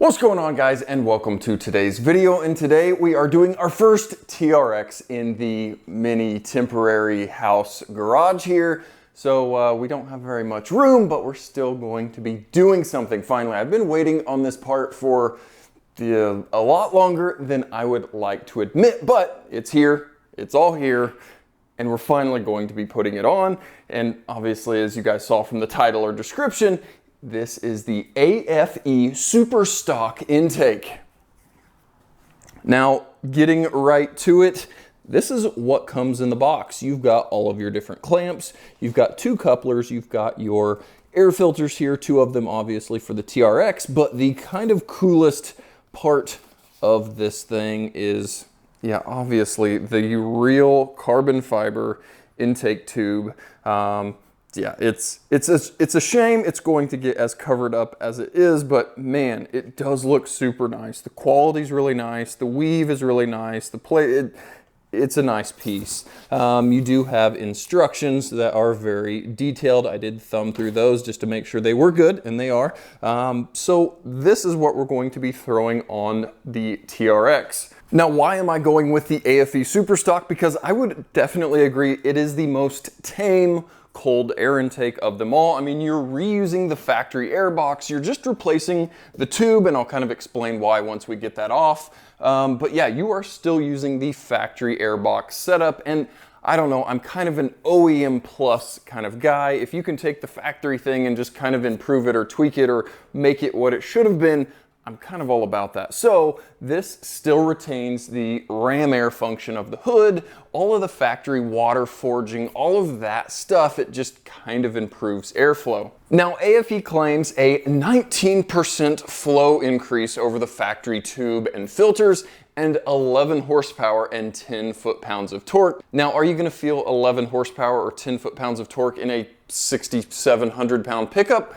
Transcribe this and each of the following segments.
What's going on, guys, and welcome to today's video. And today we are doing our first TRX in the mini temporary house garage here. So we don't have very much room, but we're still going to be doing something finally. I've been waiting on this part for a lot longer than I would like to admit, but it's here, it's all here, and we're finally going to be putting it on. And obviously, as you guys saw from the title or description, this is the AFE Super Stock intake. Now, getting right to it, this is what comes in the box. You've got all of your different clamps, you've got two couplers, you've got your air filters here, two of them obviously for the TRX, but the kind of coolest part of this thing is, yeah, obviously the real carbon fiber intake tube. Yeah, it's a shame it's going to get as covered up as it is, but man, it does look super nice. The quality's really nice. The weave is really nice. The plate, it's a nice piece. You do have instructions that are very detailed. I did thumb through those just to make sure they were good, and they are. So this is what we're going to be throwing on the TRX. Now, why am I going with the AFE Super Stock? Because I would definitely agree it is the most tame cold air intake of them all. I mean, you're reusing the factory air box, you're just replacing the tube, and I'll kind of explain why once we get that off. But yeah, you are still using the factory air box setup, and I don't know, I'm kind of an OEM plus kind of guy. If you can take the factory thing and just kind of improve it or tweak it or make it what it should have been, I'm kind of all about that. So this still retains the ram air function of the hood, all of the factory water forging, all of that stuff. It just kind of improves airflow. Now, AFE claims a 19% flow increase over the factory tube and filters and 11 horsepower and 10 foot-pounds of torque. Now, are you gonna feel 11 horsepower or 10 foot-pounds of torque in a 6,700-pound pickup?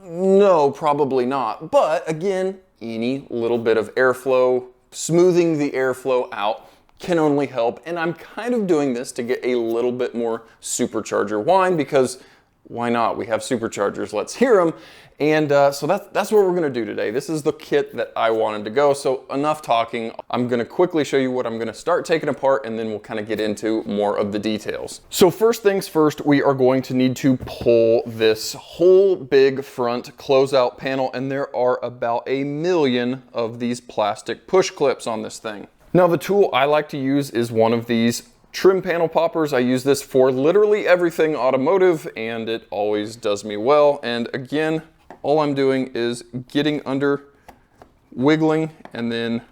No, probably not. But again, any little bit of airflow, smoothing the airflow out can only help. And I'm kind of doing this to get a little bit more supercharger whine, because why not? We have superchargers, let's hear them. And so that's what we're gonna do today. This is the kit that I wanted to go. So enough talking. I'm gonna quickly show you what I'm gonna start taking apart, and then we'll kind of get into more of the details. So first things first, we are going to need to pull this whole big front closeout panel, and there are about 1 million of these plastic push clips on this thing. Now, the tool I like to use is one of these trim panel poppers. I use this for literally everything automotive, and it always does me well. And again, all I'm doing is getting under, wiggling, and then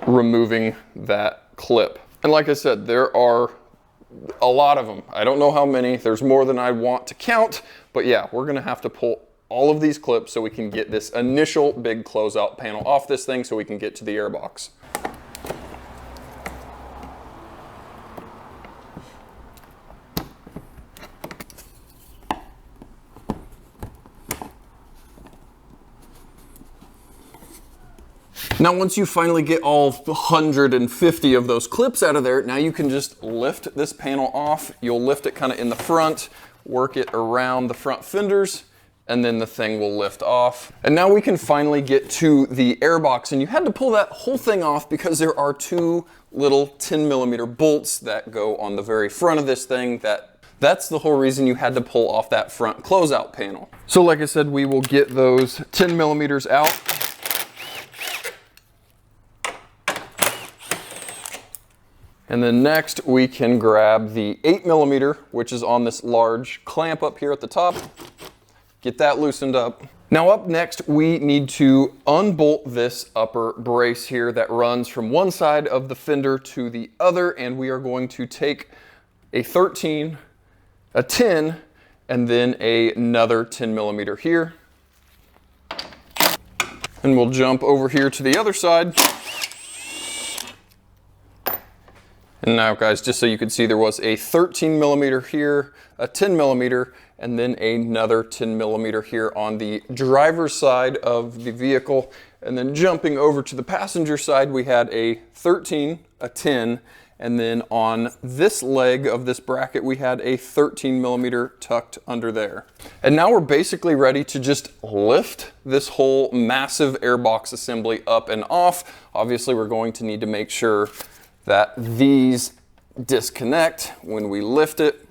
removing that clip. And like I said, there are a lot of them. I don't know how many. There's more than I want to count, but yeah, we're gonna have to pull all of these clips so we can get this initial big closeout panel off this thing so we can get to the airbox. Now, once you finally get all 150 of those clips out of there, now you can just lift this panel off. You'll lift it kind of in the front, work it around the front fenders, and then the thing will lift off. And now we can finally get to the airbox, and you had to pull that whole thing off because there are two little 10mm bolts that go on the very front of this thing. That's the whole reason you had to pull off that front closeout panel. So like I said, we will get those 10mm out. And then next we can grab the 8mm, which is on this large clamp up here at the top. Get that loosened up. Now up next, we need to unbolt this upper brace here that runs from one side of the fender to the other. And we are going to take a 13, a 10, and then another 10mm here. And we'll jump over here to the other side. And now, guys, just so you can see, there was a 13mm here, a 10mm, and then another 10mm here on the driver's side of the vehicle. And then jumping over to the passenger side, we had a 13, a 10, And then on this leg of this bracket, we had a 13 millimeter tucked under there. And now we're basically ready to just lift this whole massive airbox assembly up and off. Obviously, we're going to need to make sure that these disconnect when we lift it.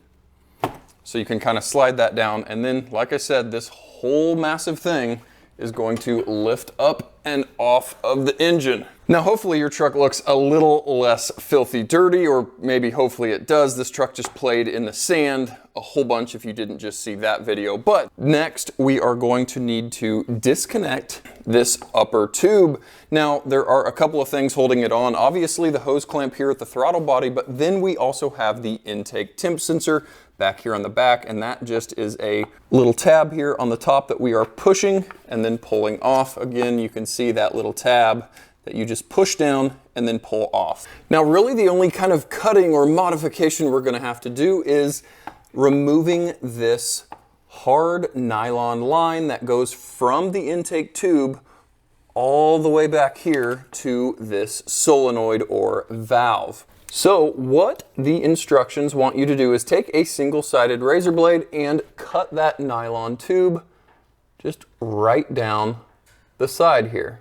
So you can kind of slide that down. And then, like I said, this whole massive thing is going to lift up and off of the engine. Now, hopefully your truck looks a little less filthy dirty, or maybe hopefully it does. This truck just played in the sand a whole bunch if you didn't just see that video. But next we are going to need to disconnect this upper tube. Now, there are a couple of things holding it on. Obviously the hose clamp here at the throttle body, but then we also have the intake temp sensor back here on the back, and that just is a little tab here on the top that we are pushing and then pulling off. Again, you can see that little tab that you just push down and then pull off. Now, really the only kind of cutting or modification we're gonna have to do is removing this hard nylon line that goes from the intake tube all the way back here to this solenoid or valve. So what the instructions want you to do is take a single-sided razor blade and cut that nylon tube just right down the side here.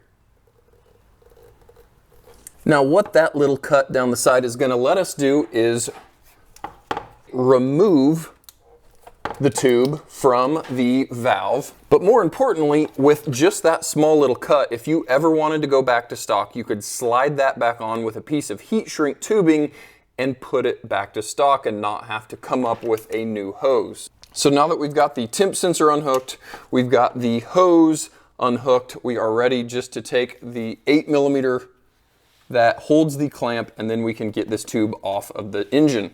Now, what that little cut down the side is going to let us do is remove the tube from the valve. But more importantly, with just that small little cut, if you ever wanted to go back to stock, you could slide that back on with a piece of heat shrink tubing and put it back to stock and not have to come up with a new hose. So now that we've got the temp sensor unhooked, we've got the hose unhooked, we are ready just to take the 8 millimeter that holds the clamp, and then we can get this tube off of the engine.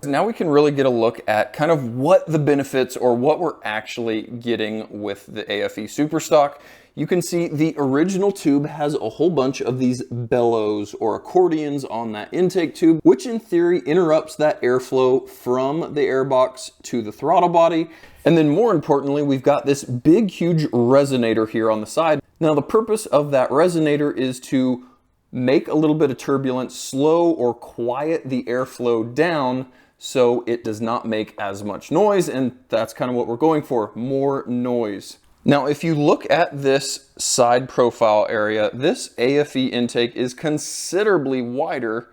Now we can really get a look at kind of what the benefits or what we're actually getting with the AFE Super Stock. You can see the original tube has a whole bunch of these bellows or accordions on that intake tube, which in theory interrupts that airflow from the airbox to the throttle body. And then more importantly, we've got this big, huge resonator here on the side. Now, the purpose of that resonator is to make a little bit of turbulence, slow or quiet the airflow down so it does not make as much noise, and that's kind of what we're going for, more noise. Now, if you look at this side profile area, this AFE intake is considerably wider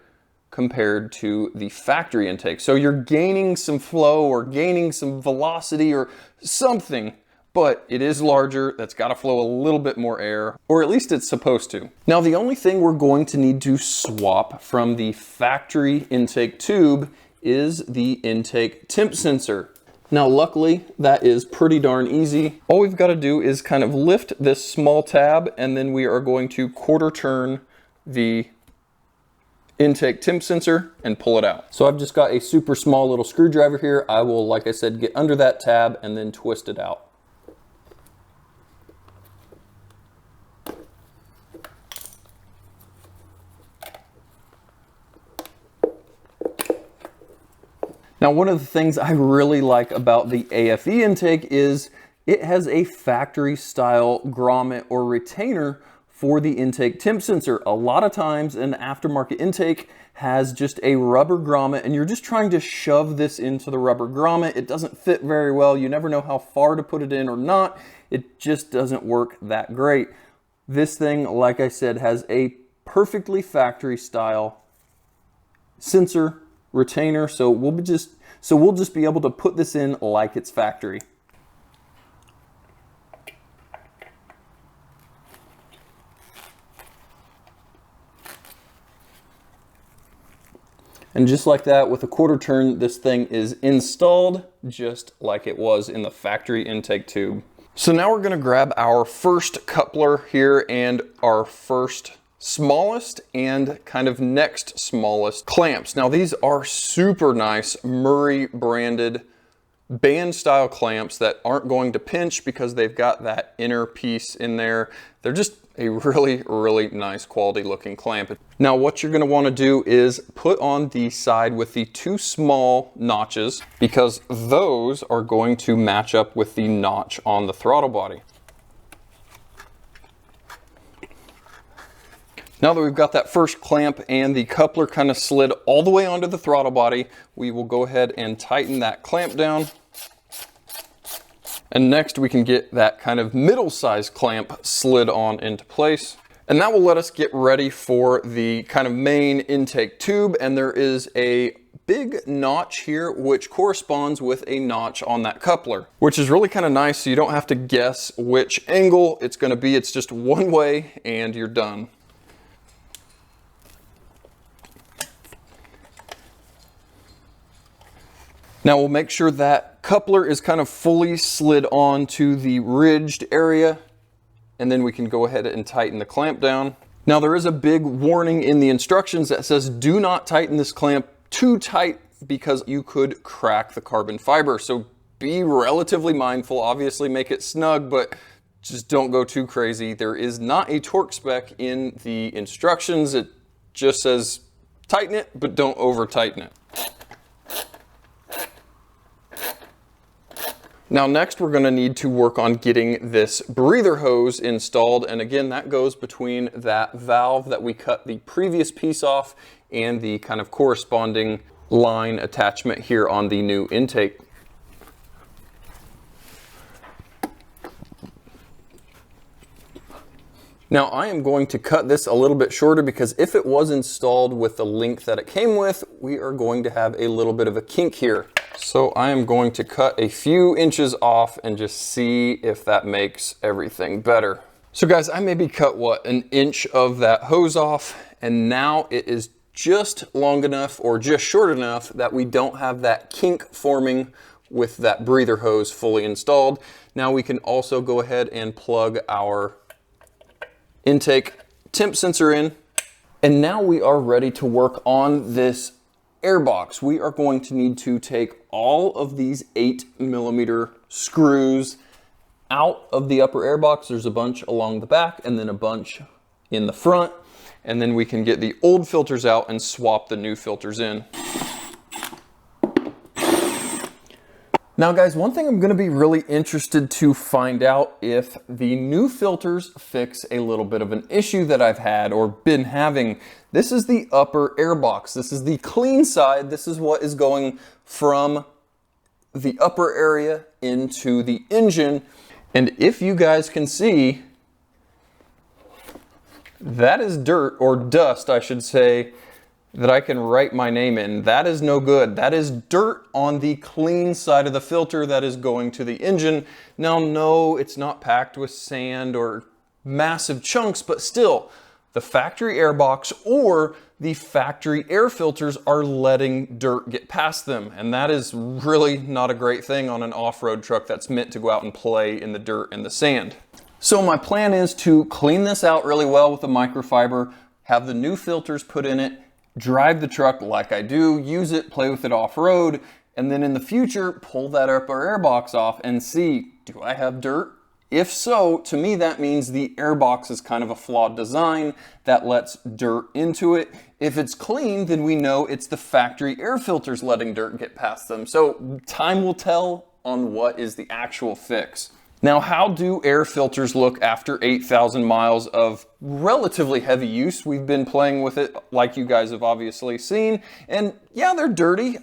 compared to the factory intake. So you're gaining some flow or gaining some velocity or something, but it is larger. That's got to flow a little bit more air, or at least it's supposed to. Now, the only thing we're going to need to swap from the factory intake tube is the intake temp sensor. Now, luckily, that is pretty darn easy. All we've got to do is kind of lift this small tab, and then we are going to quarter turn the intake temp sensor and pull it out. So I've just got a super small little screwdriver here. I will, like I said, get under that tab and then twist it out. Now, one of the things I really like about the AFE intake is it has a factory style grommet or retainer for the intake temp sensor. A lot of times an aftermarket intake has just a rubber grommet and you're just trying to shove this into the rubber grommet. It doesn't fit very well. You never know how far to put it in or not. It just doesn't work that great. This thing, like I said, has a perfectly factory style sensor retainer, so we'll just be able to put this in like it's factory. And just like that, with a quarter turn, this thing is installed just like it was in the factory intake tube. So now we're going to grab our first coupler here and our first smallest and kind of next smallest clamps. Now, these are super nice Murray branded band style clamps that aren't going to pinch because they've got that inner piece in there. They're just a really, really nice quality looking clamp. Now, what you're going to want to do is put on the side with the two small notches, because those are going to match up with the notch on the throttle body. Now that we've got that first clamp and the coupler kind of slid all the way onto the throttle body, we will go ahead and tighten that clamp down. And next we can get that kind of middle-sized clamp slid on into place. And that will let us get ready for the kind of main intake tube. And there is a big notch here, which corresponds with a notch on that coupler, which is really kind of nice. So you don't have to guess which angle it's going to be. It's just one way and you're done. Now we'll make sure that coupler is kind of fully slid on to the ridged area, and then we can go ahead and tighten the clamp down. Now there is a big warning in the instructions that says do not tighten this clamp too tight because you could crack the carbon fiber. So be relatively mindful, obviously make it snug, but just don't go too crazy. There is not a torque spec in the instructions. It just says tighten it, but don't over tighten it. Now next we're going to need to work on getting this breather hose installed, and again that goes between that valve that we cut the previous piece off and the kind of corresponding line attachment here on the new intake. Now I am going to cut this a little bit shorter because if it was installed with the length that it came with, we are going to have a little bit of a kink here. So I am going to cut a few inches off and just see if that makes everything better. So guys, I maybe cut what, an inch of that hose off, and now it is just long enough or just short enough that we don't have that kink forming with that breather hose fully installed. Now we can also go ahead and plug our intake temp sensor in, and now we are ready to work on this air box. We are going to need to take all of these 8mm screws out of the upper air box. There's a bunch along the back and then a bunch in the front, and then we can get the old filters out and swap the new filters in. Now guys, one thing I'm going to be really interested to find out if the new filters fix a little bit of an issue that I've had or been having. This is the upper air box. This is the clean side. This is what is going from the upper area into the engine. And if you guys can see, that is dirt, or dust I should say, that I can write my name in. That is no good. That is dirt on the clean side of the filter that is going to the engine. Now, no, it's not packed with sand or massive chunks, but still, the factory air box or the factory air filters are letting dirt get past them. And that is really not a great thing on an off-road truck that's meant to go out and play in the dirt and the sand. So my plan is to clean this out really well with a microfiber, have the new filters put in it, drive the truck like I do, use it, play with it off-road, and then in the future, pull that upper air box off and see, do I have dirt? If so, to me that means the air box is kind of a flawed design that lets dirt into it. If it's clean, then we know it's the factory air filters letting dirt get past them. So time will tell on what is the actual fix. Now, how do air filters look after 8,000 miles of relatively heavy use? We've been playing with it like you guys have obviously seen, and yeah, they're dirty.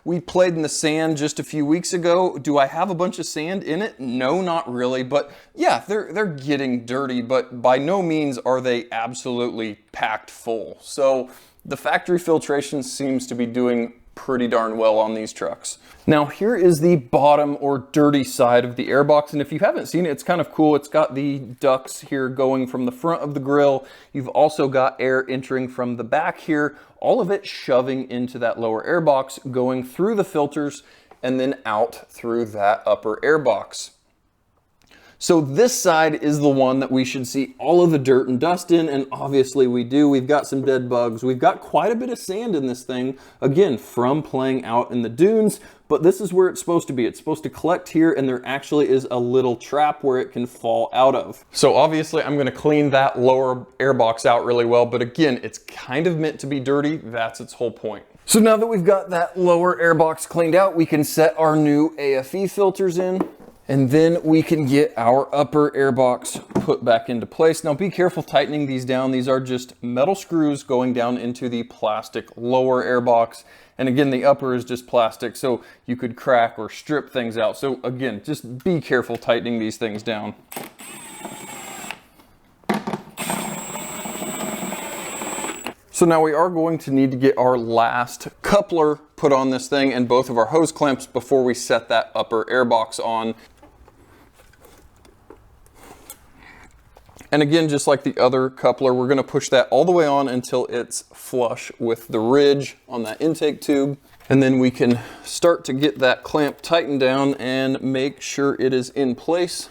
We played in the sand just a few weeks ago. Do I have a bunch of sand in it? No, not really, but yeah, they're getting dirty, but by no means are they absolutely packed full. So the factory filtration seems to be doing pretty darn well on these trucks. Now here is the bottom or dirty side of the airbox, and if you haven't seen it, it's kind of cool. It's got the ducts here going from the front of the grill. You've also got air entering from the back here, all of it shoving into that lower airbox, going through the filters and then out through that upper airbox. So this side is the one that we should see all of the dirt and dust in, and obviously we do. We've got some dead bugs. We've got quite a bit of sand in this thing, again, from playing out in the dunes, but this is where it's supposed to be. It's supposed to collect here, and there actually is a little trap where it can fall out of. So obviously I'm gonna clean that lower airbox out really well, but again, it's kind of meant to be dirty. That's its whole point. So now that we've got that lower airbox cleaned out, we can set our new AFE filters in. And then we can get our upper air box put back into place. Now be careful tightening these down. These are just metal screws going down into the plastic lower air box. And again, the upper is just plastic, so you could crack or strip things out. So again, just be careful tightening these things down. So now we are going to need to get our last coupler put on this thing and both of our hose clamps before we set that upper air box on. And again, just like the other coupler, we're gonna push that all the way on until it's flush with the ridge on that intake tube. And then we can start to get that clamp tightened down and make sure it is in place.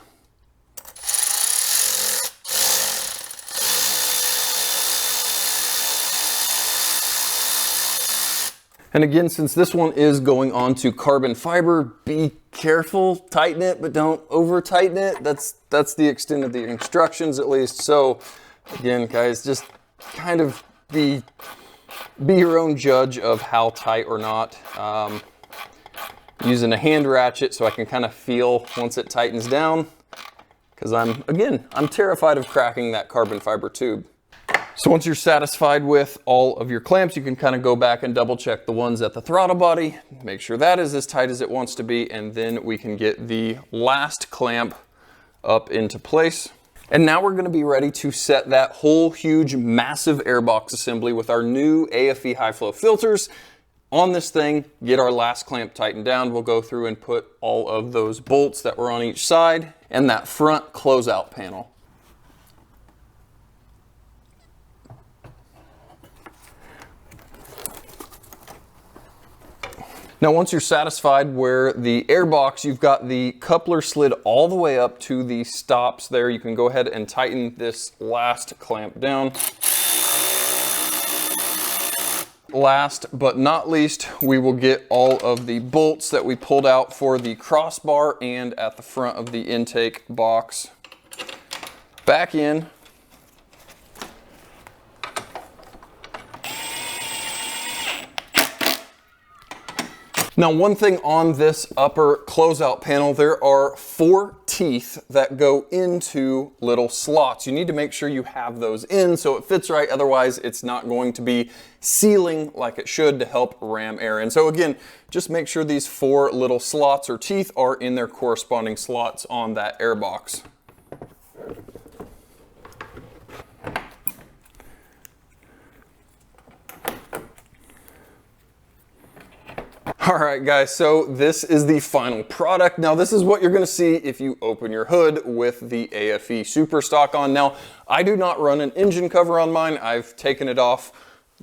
And again, since this one is going on to carbon fiber, be careful, tighten it, but don't over tighten it. That's the extent of the instructions at least. So again, guys, just kind of be your own judge of how tight or not. Using a hand ratchet so I can kind of feel once it tightens down, because I'm terrified of cracking that carbon fiber tube. So once you're satisfied with all of your clamps, you can kind of go back and double check the ones at the throttle body, make sure that is as tight as it wants to be, and then we can get the last clamp up into place. And now we're gonna be ready to set that whole huge, massive airbox assembly with our new AFE high flow filters on this thing, get our last clamp tightened down. We'll go through and put all of those bolts that were on each side and that front closeout panel. Now, once you're satisfied where the airbox, you've got the coupler slid all the way up to the stops there, you can go ahead and tighten this last clamp down. Last but not least, we will get all of the bolts that we pulled out for the crossbar and at the front of the intake box back in. Now, one thing on this upper closeout panel, there are 4 teeth that go into little slots. You need to make sure you have those in so it fits right. Otherwise, it's not going to be sealing like it should to help ram air in. So again, just make sure these 4 little slots or teeth are in their corresponding slots on that airbox. All right, guys, so this is the final product. Now, this is what you're gonna see if you open your hood with the AFE Super Stock on. Now, I do not run an engine cover on mine. I've taken it off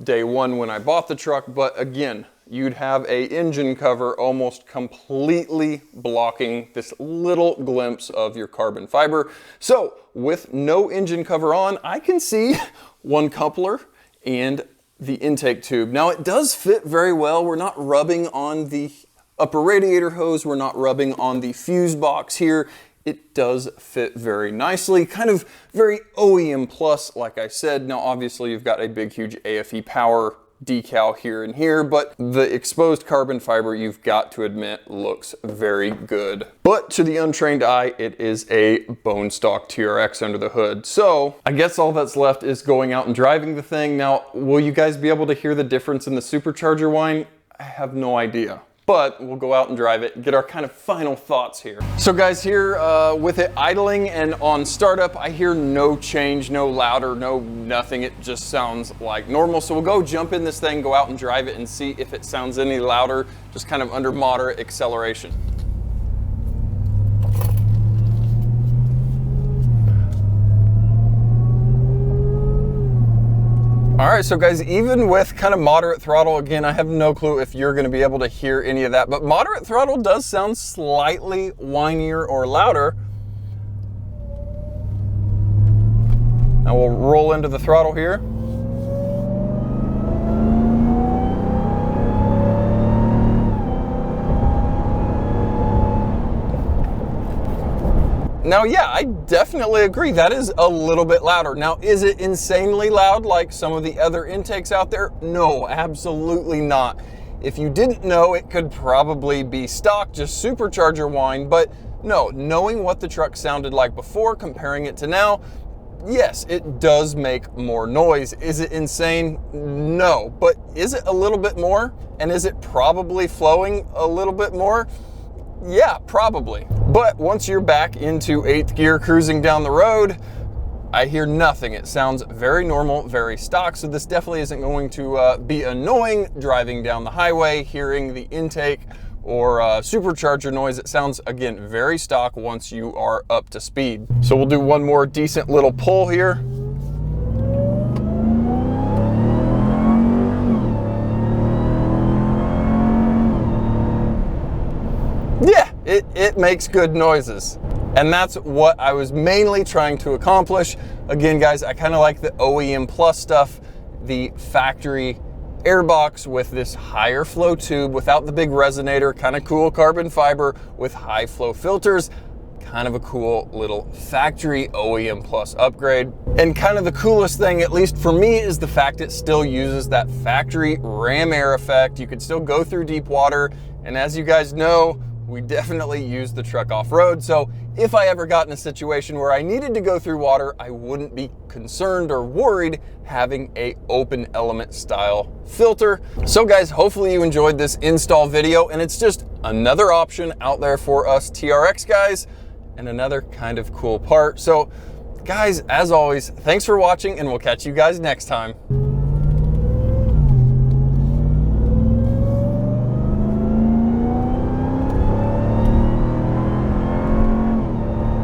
day one when I bought the truck, but again, you'd have a engine cover almost completely blocking this little glimpse of your carbon fiber. So with no engine cover on, I can see one coupler and the intake tube. Now, it does fit very well. We're not rubbing on the upper radiator hose. We're not rubbing on the fuse box here. It does fit very nicely, kind of very OEM plus, like I said. Now, obviously, you've got a big, huge AFE power decal here and here, but the exposed carbon fiber, you've got to admit, looks very good. But to the untrained eye, it is a bone stock TRX under the hood. So I guess all that's left is going out and driving the thing. Now, will you guys be able to hear the difference in the supercharger whine? I have no idea. But we'll go out and drive it and get our kind of final thoughts here. So guys, here with it idling and on startup, I hear no change, no louder, no nothing. It just sounds like normal. So we'll go jump in this thing, go out and drive it and see if it sounds any louder, just kind of under moderate acceleration. All right, so guys, even with kind of moderate throttle, again, I have no clue if you're gonna be able to hear any of that, but moderate throttle does sound slightly whinier or louder. Now we'll roll into the throttle here. Now, yeah, I definitely agree. That is a little bit louder. Now, is it insanely loud like some of the other intakes out there? No, absolutely not. If you didn't know, it could probably be stock, just supercharger whine, but No, knowing what the truck sounded like before, comparing it to now, yes, it does make more noise. Is it insane? No, but is it a little bit more? And is it probably flowing a little bit more? Yeah, probably. But once you're back into 8th gear cruising down the road, I hear nothing. It sounds very normal, very stock. So this definitely isn't going to be annoying driving down the highway, hearing the intake or supercharger noise. It sounds, again, very stock once you are up to speed. So we'll do one more decent little pull here. Yeah, it makes good noises. And that's what I was mainly trying to accomplish. Again, guys, I kind of like the OEM Plus stuff, the factory airbox with this higher flow tube without the big resonator, kind of cool carbon fiber with high flow filters. Kind of a cool little factory OEM Plus upgrade. And kind of the coolest thing, at least for me, is the fact it still uses that factory ram air effect. You could still go through deep water. And as you guys know, we definitely use the truck off-road. So if I ever got in a situation where I needed to go through water, I wouldn't be concerned or worried having a open element style filter. So guys, hopefully you enjoyed this install video, and it's just another option out there for us TRX guys and another kind of cool part. So guys, as always, thanks for watching, and we'll catch you guys next time.